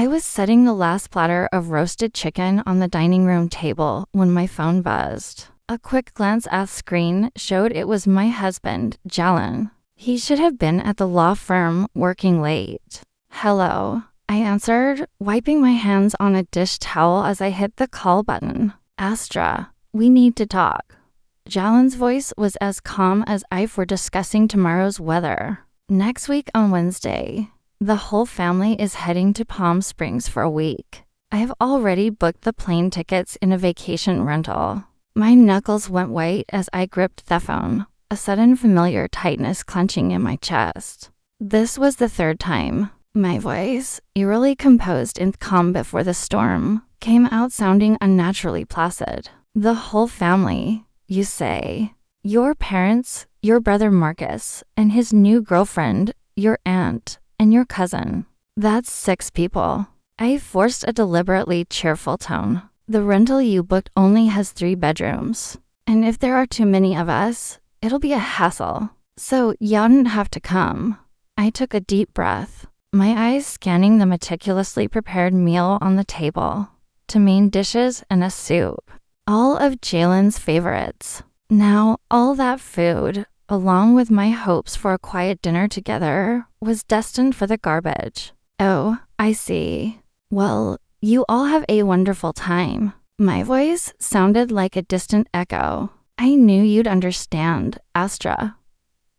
I was setting the last platter of roasted chicken on the dining room table when my phone buzzed. A quick glance at the screen showed it was my husband, Jallen. He should have been at the law firm working late. "Hello," I answered, wiping my hands on a dish towel as I hit the call button. "Astra, we need to talk." Jallen's voice was as calm as if we're discussing tomorrow's weather. "Next week on Wednesday, the whole family is heading to Palm Springs for a week. I have already booked the plane tickets in a vacation rental." My knuckles went white as I gripped the phone, a sudden familiar tightness clenching in my chest. This was the third time. My voice, eerily composed and calm before the storm, came out sounding unnaturally placid. "The whole family, you say? Your parents, your brother Marcus, and his new girlfriend, your aunt, and your cousin. That's 6 people." I forced a deliberately cheerful tone. "The rental you booked only has 3 bedrooms. And if there are too many of us, it'll be a hassle. So you wouldn't have to come." I took a deep breath, my eyes scanning the meticulously prepared meal on the table. 2 main dishes and a soup. All of Jallen's favorites. Now, all that food, along with my hopes for a quiet dinner together, was destined for the garbage. "Oh, I see. Well, you all have a wonderful time." My voice sounded like a distant echo. "I knew you'd understand, Astra.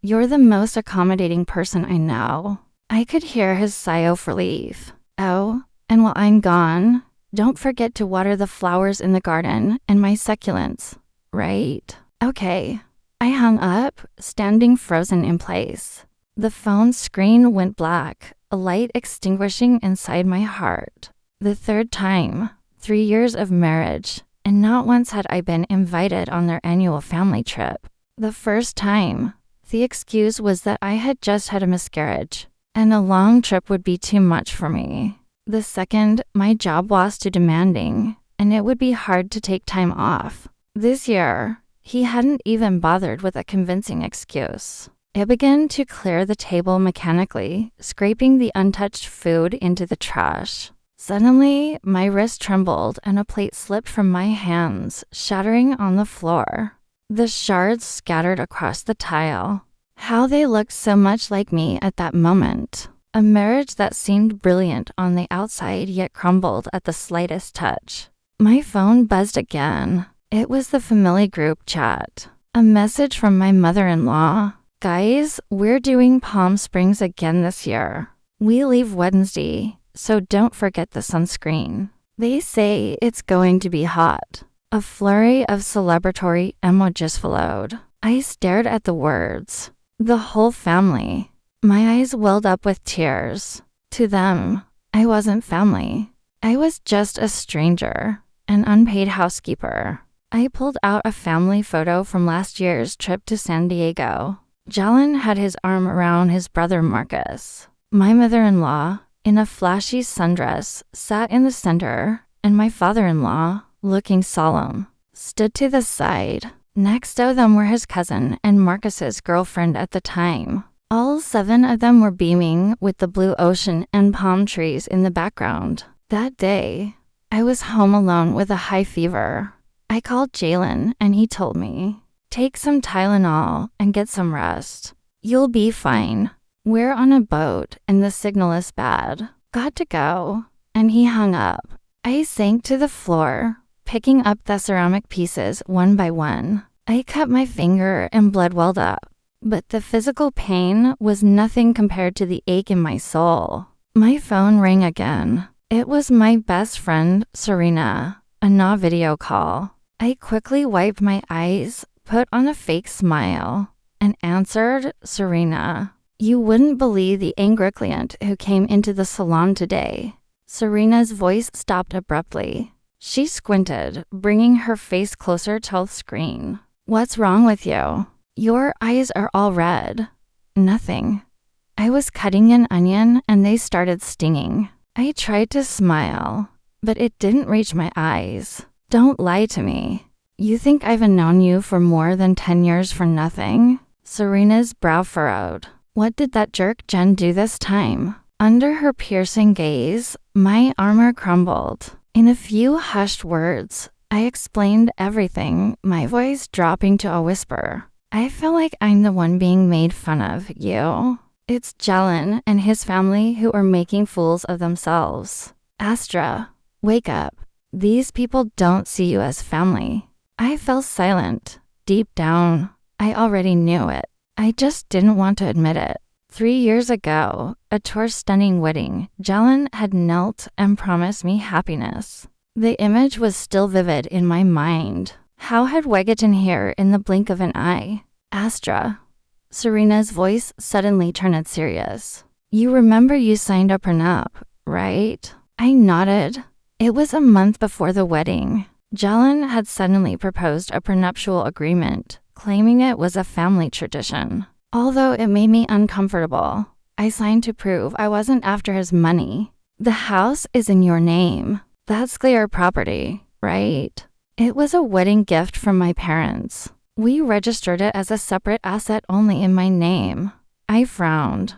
You're the most accommodating person I know." I could hear his sigh of relief. "Oh, and while I'm gone, don't forget to water the flowers in the garden and my succulents, right?" "Okay." I hung up, standing frozen in place. The phone screen went black, a light extinguishing inside my heart. The third time, 3 years of marriage, and not once had I been invited on their annual family trip. The first time, the excuse was that I had just had a miscarriage, and a long trip would be too much for me. The second, my job was too demanding, and it would be hard to take time off. This year, he hadn't even bothered with a convincing excuse. I began to clear the table mechanically, scraping the untouched food into the trash. Suddenly, my wrist trembled and a plate slipped from my hands, shattering on the floor. The shards scattered across the tile. How they looked so much like me at that moment. A marriage that seemed brilliant on the outside yet crumbled at the slightest touch. My phone buzzed again. It was the family group chat. A message from my mother-in-law. "Guys, we're doing Palm Springs again this year. We leave Wednesday, so don't forget the sunscreen. They say it's going to be hot." A flurry of celebratory emojis followed. I stared at the words. The whole family. My eyes welled up with tears. To them, I wasn't family. I was just a stranger, an unpaid housekeeper. I pulled out a family photo from last year's trip to San Diego. Jallen had his arm around his brother Marcus. My mother-in-law, in a flashy sundress, sat in the center, and my father-in-law, looking solemn, stood to the side. Next to them were his cousin and Marcus's girlfriend at the time. All 7 of them were beaming with the blue ocean and palm trees in the background. That day, I was home alone with a high fever. I called Jallen and he told me, "Take some Tylenol and get some rest. You'll be fine. We're on a boat and the signal is bad. Got to go." And he hung up. I sank to the floor, picking up the ceramic pieces one by one. I cut my finger and blood welled up, but the physical pain was nothing compared to the ache in my soul. My phone rang again. It was my best friend, Serena, a no video call. I quickly wiped my eyes, put on a fake smile, and answered Serena. "You wouldn't believe the angry client who came into the salon today." Serena's voice stopped abruptly. She squinted, bringing her face closer to the screen. "What's wrong with you? Your eyes are all red." "Nothing." I was cutting an onion and they started stinging. I tried to smile, but it didn't reach my eyes. "Don't lie to me. You think I've known you for more than 10 years for nothing?" Serena's brow furrowed. "What did that jerk Jen do this time?" Under her piercing gaze, my armor crumbled. In a few hushed words, I explained everything, my voice dropping to a whisper. I feel like I'm the one being made fun of, you. It's Jallen and his family who are making fools of themselves. Astra, wake up. These people don't see you as family. I fell silent. Deep down, I already knew it. I just didn't want to admit it. 3 years ago, at our stunning wedding, Jallen had knelt and promised me happiness. The image was still vivid in my mind. How had we gotten here in the blink of an eye? Astra. Serena's voice suddenly turned serious. You remember you signed a prenup, right? I nodded. It was a month before the wedding. Jallen had suddenly proposed a prenuptial agreement, claiming it was a family tradition. Although it made me uncomfortable, I signed to prove I wasn't after his money. The house is in your name. That's clear property, right? It was a wedding gift from my parents. We registered it as a separate asset only in my name. I frowned.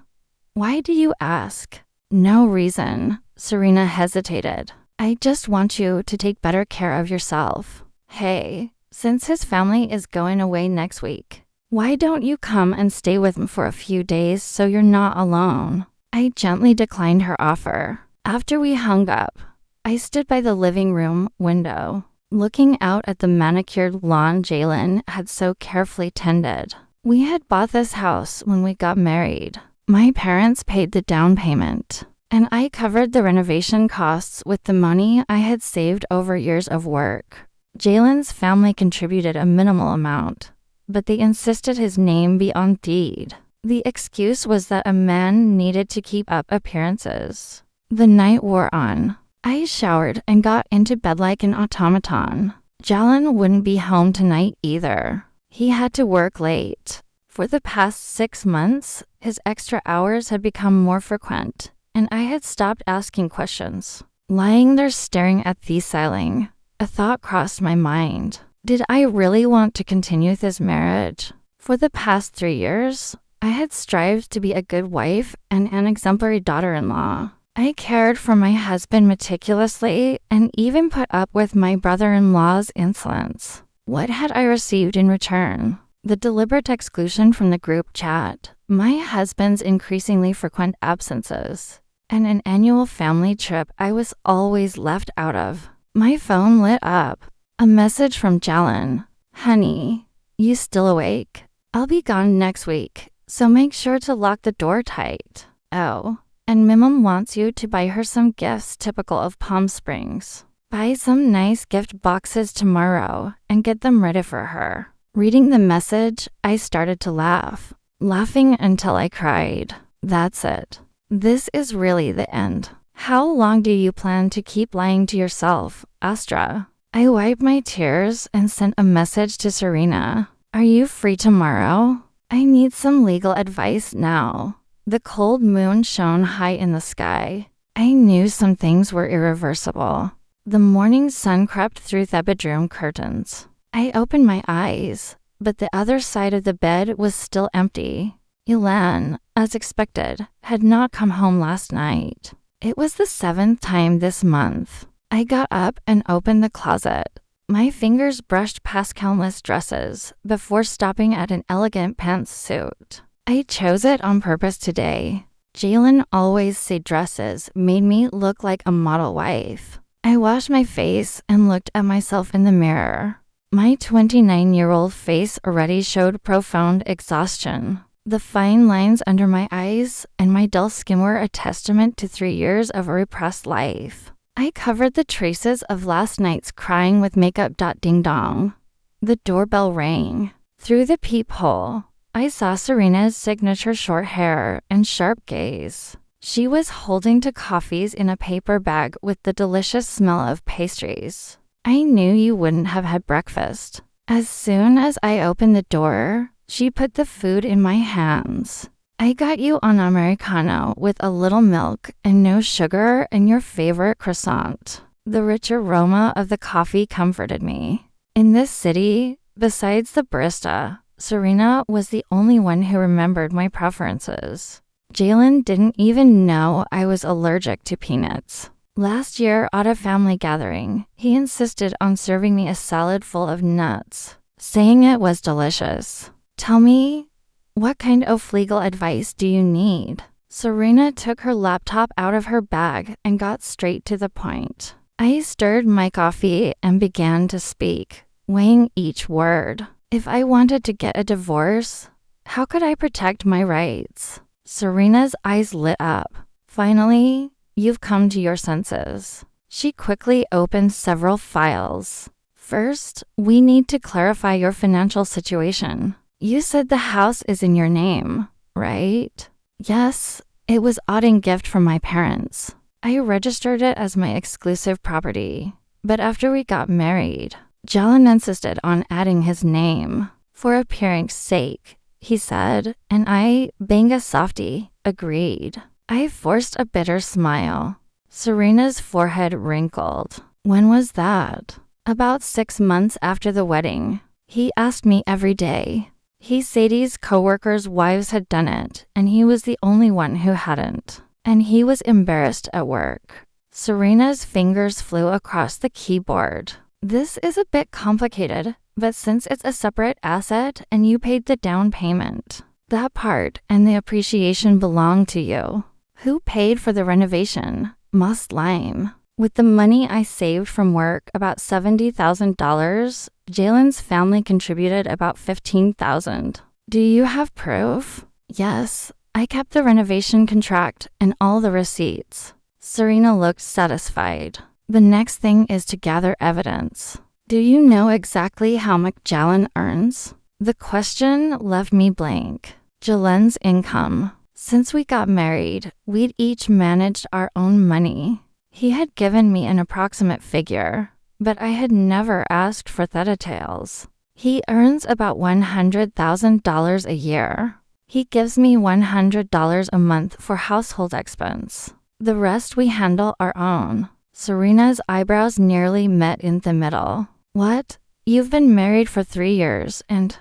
Why do you ask? No reason. Serena hesitated. I just want you to take better care of yourself. Hey, since his family is going away next week, why don't you come and stay with him for a few days so you're not alone? I gently declined her offer. After we hung up, I stood by the living room window, looking out at the manicured lawn Jallen had so carefully tended. We had bought this house when we got married. My parents paid the down payment, and I covered the renovation costs with the money I had saved over years of work. Jallen's family contributed a minimal amount, but they insisted his name be on deed. The excuse was that a man needed to keep up appearances. The night wore on. I showered and got into bed like an automaton. Jallen wouldn't be home tonight either. He had to work late. For the past 6 months, his extra hours had become more frequent, and I had stopped asking questions. Lying there staring at the ceiling, a thought crossed my mind. Did I really want to continue this marriage? For the past 3 years, I had strived to be a good wife and an exemplary daughter-in-law. I cared for my husband meticulously and even put up with my brother-in-law's insolence. What had I received in return? The deliberate exclusion from the group chat, my husband's increasingly frequent absences, and an annual family trip I was always left out of. My phone lit up. A message from Jallen. Honey, you still awake? I'll be gone next week, so make sure to lock the door tight. Oh. And Mimum wants you to buy her some gifts typical of Palm Springs. Buy some nice gift boxes tomorrow and get them ready for her. Reading the message, I started to laugh, laughing until I cried. That's it. This is really the end. How long do you plan to keep lying to yourself, Astra? I wiped my tears and sent a message to Serena. Are you free tomorrow? I need some legal advice now. The cold moon shone high in the sky. I knew some things were irreversible. The morning sun crept through the bedroom curtains. I opened my eyes, but the other side of the bed was still empty. Jallen, as expected, had not come home last night. It was the 7th time this month. I got up and opened the closet. My fingers brushed past countless dresses before stopping at an elegant pantsuit. I chose it on purpose today. Jallen always said dresses made me look like a model wife. I washed my face and looked at myself in the mirror. My 29-year-old face already showed profound exhaustion. The fine lines under my eyes and my dull skin were a testament to 3 years of a repressed life. I covered the traces of last night's crying with makeup. Ding dong. The doorbell rang. Through the peephole, I saw Serena's signature short hair and sharp gaze. She was holding two coffees in a paper bag with the delicious smell of pastries. I knew you wouldn't have had breakfast. As soon as I opened the door, she put the food in my hands. I got you an Americano with a little milk and no sugar and your favorite croissant. The rich aroma of the coffee comforted me. In this city, besides the barista, Serena was the only one who remembered my preferences. Jallen didn't even know I was allergic to peanuts. Last year at a family gathering, he insisted on serving me a salad full of nuts, saying it was delicious. Tell me, what kind of legal advice do you need? Serena took her laptop out of her bag and got straight to the point. I stirred my coffee and began to speak, weighing each word. If I wanted to get a divorce, how could I protect my rights? Serena's eyes lit up. Finally, you've come to your senses. She quickly opened several files. First, we need to clarify your financial situation. You said the house is in your name, right? Yes, it was a gift from my parents. I registered it as my exclusive property. But after we got married, Jallen insisted on adding his name. For appearing's sake, he said, and I, being a softie, agreed. I forced a bitter smile. Serena's forehead wrinkled. When was that? About 6 months after the wedding. He asked me every day. Sadie's coworkers' wives had done it, and he was the only one who hadn't. And he was embarrassed at work. Serena's fingers flew across the keyboard. This is a bit complicated, but since it's a separate asset and you paid the down payment, that part and the appreciation belong to you. Who paid for the renovation? Must Lime. With the money I saved from work, about $70,000, Jallen's family contributed about $15,000. Do you have proof? Yes, I kept the renovation contract and all the receipts. Serena looked satisfied. The next thing is to gather evidence. Do you know exactly how much Jallen earns? The question left me blank. Jallen's income. Since we got married, we'd each managed our own money. He had given me an approximate figure, but I had never asked for the details. He earns about $100,000 a year. He gives me $100 a month for household expense. The rest we handle our own. Serena's eyebrows nearly met in the middle. What? You've been married for 3 years, and